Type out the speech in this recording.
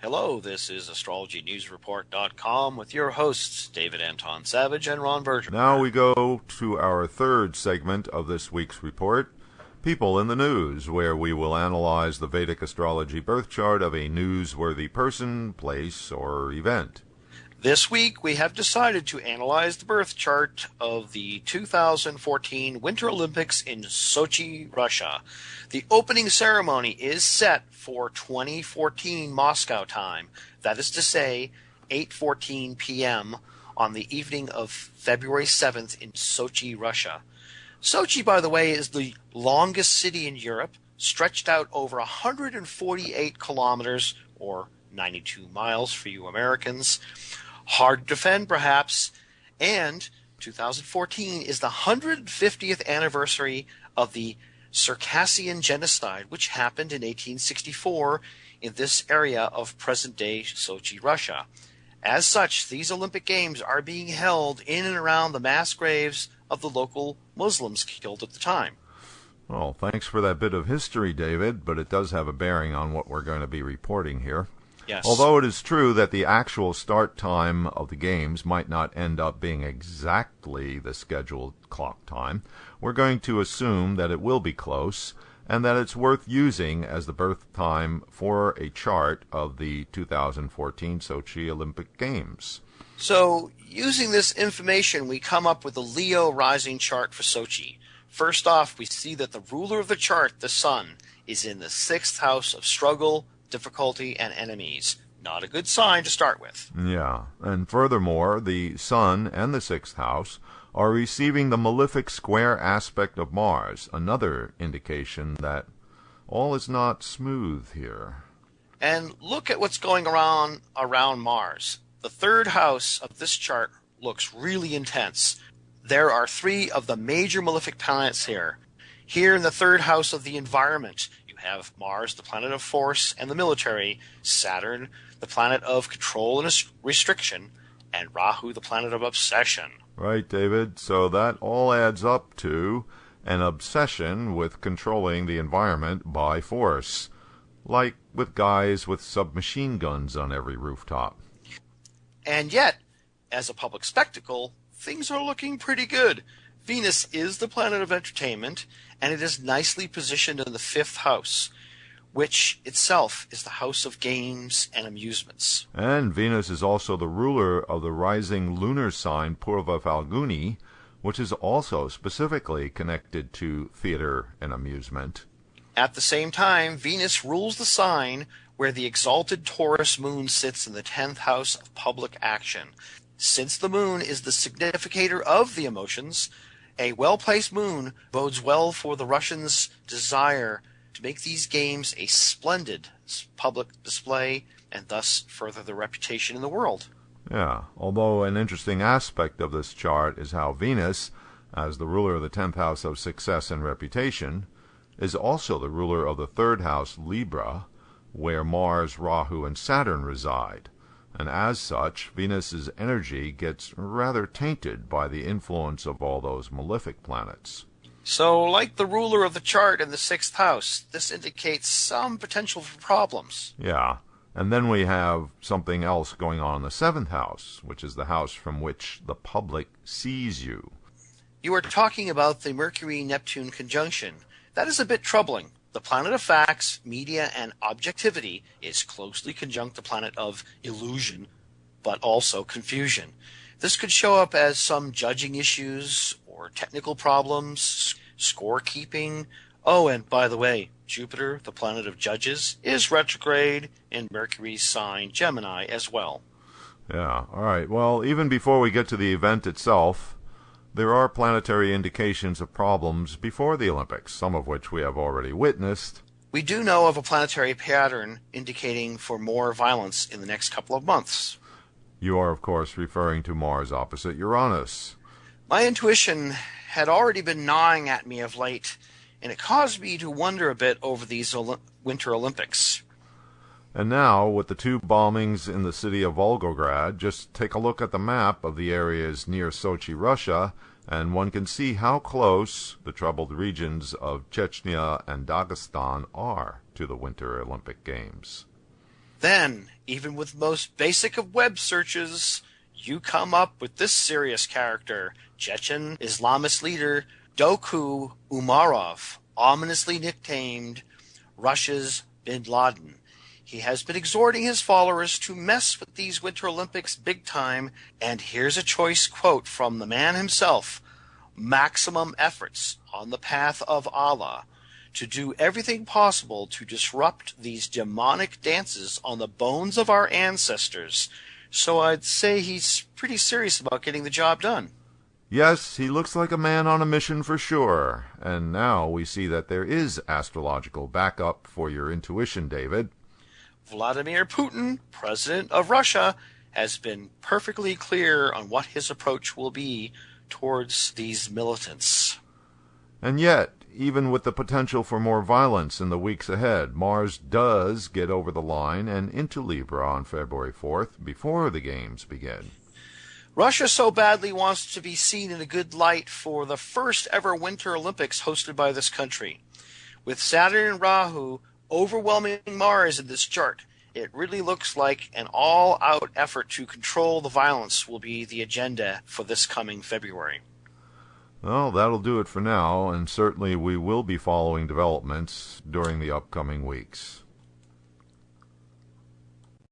Hello, this is AstrologyNewsReport.com with your hosts, David Anton Savage and Ron Berger. Now we go to our third segment of this week's report, People in the News, where we will analyze the Vedic astrology birth chart of a newsworthy person, place, or event. This week, we have decided to analyze the birth chart of the 2014 Winter Olympics in Sochi, Russia. The opening ceremony is set for 2014 Moscow time. That is to say, 8:14 p.m. on the evening of February 7th in Sochi, Russia. Sochi, by the way, is the longest city in Europe, stretched out over 148 kilometers, or 92 miles for you Americans. Hard to defend, perhaps, and 2014 is the 150th anniversary of the Circassian genocide, which happened in 1864 in this area of present-day Sochi, Russia. As such, these Olympic Games are being held in and around the mass graves of the local Muslims killed at the time. Well, thanks for that bit of history, David, but it does have a bearing on what we're going to be reporting here. Yes. Although it is true that the actual start time of the games might not end up being exactly the scheduled clock time, we're going to assume that it will be close and that it's worth using as the birth time for a chart of the 2014 Sochi Olympic Games. So, using this information, we come up with a Leo rising chart for Sochi. First off, we see that the ruler of the chart, the sun, is in the 6th house of struggle, difficulty, and enemies. Not a good sign to start with. Yeah, and furthermore, the Sun and the 6th house are receiving the malefic square aspect of Mars, another indication that all is not smooth here. And look at what's going around Mars. The 3rd house of this chart looks really intense. There are 3 of the major malefic planets here. Here in the 3rd house of the environment, have Mars, the planet of force and the military, Saturn, the planet of control and restriction, and Rahu, the planet of obsession. Right, David. So that all adds up to an obsession with controlling the environment by force, like with guys with submachine guns on every rooftop. And yet, as a public spectacle, things are looking pretty good. Venus is the planet of entertainment, and it is nicely positioned in the 5th house, which itself is the house of games and amusements. And Venus is also the ruler of the rising lunar sign Purva Falguni, which is also specifically connected to theater and amusement. At the same time, Venus rules the sign where the exalted Taurus moon sits in the 10th house of public action. Since the moon is the significator of the emotions, a well-placed moon bodes well for the Russians' desire to make these games a splendid public display and thus further their reputation in the world. Yeah, although an interesting aspect of this chart is how Venus, as the ruler of the 10th house of success and reputation, is also the ruler of the 3rd house, Libra, where Mars, Rahu, and Saturn reside. And as such, Venus's energy gets rather tainted by the influence of all those malefic planets. So, like the ruler of the chart in the 6th house, this indicates some potential for problems. Yeah, and then we have something else going on in the 7th house, which is the house from which the public sees you. You are talking about the Mercury-Neptune conjunction. That is a bit troubling. The planet of facts, media, and objectivity is closely conjunct the planet of illusion, but also confusion. This could show up as some judging issues or technical problems, scorekeeping. Oh, and by the way, Jupiter, the planet of judges, is retrograde in Mercury's sign Gemini as well. Yeah, all right. Well, even before we get to the event itself, there are planetary indications of problems before the Olympics, some of which we have already witnessed. We do know of a planetary pattern indicating for more violence in the next couple of months. You are, of course, referring to Mars opposite Uranus. My intuition had already been gnawing at me of late, and it caused me to wonder a bit over these Winter Olympics. And now, with the 2 bombings in the city of Volgograd, just take a look at the map of the areas near Sochi, Russia, and one can see how close the troubled regions of Chechnya and Dagestan are to the Winter Olympic Games. Then, even with most basic of web searches, you come up with this serious character, Chechen Islamist leader Doku Umarov, ominously nicknamed Russia's Bin Laden. He has been exhorting his followers to mess with these Winter Olympics big time, and here's a choice quote from the man himself: maximum efforts on the path of Allah, to do everything possible to disrupt these demonic dances on the bones of our ancestors. So I'd say he's pretty serious about getting the job done. Yes, he looks like a man on a mission for sure. And now we see that there is astrological backup for your intuition, David. Vladimir Putin, president of Russia, has been perfectly clear on what his approach will be towards these militants. And yet, even with the potential for more violence in the weeks ahead, Mars does get over the line and into Libra on February 4th, before the games begin. Russia so badly wants to be seen in a good light for the first ever Winter Olympics hosted by this country. With Saturn and Rahu overwhelming Mars in this chart, it really looks like an all-out effort to control the violence will be the agenda for this coming February. Well, that'll do it for now, and certainly we will be following developments during the upcoming weeks.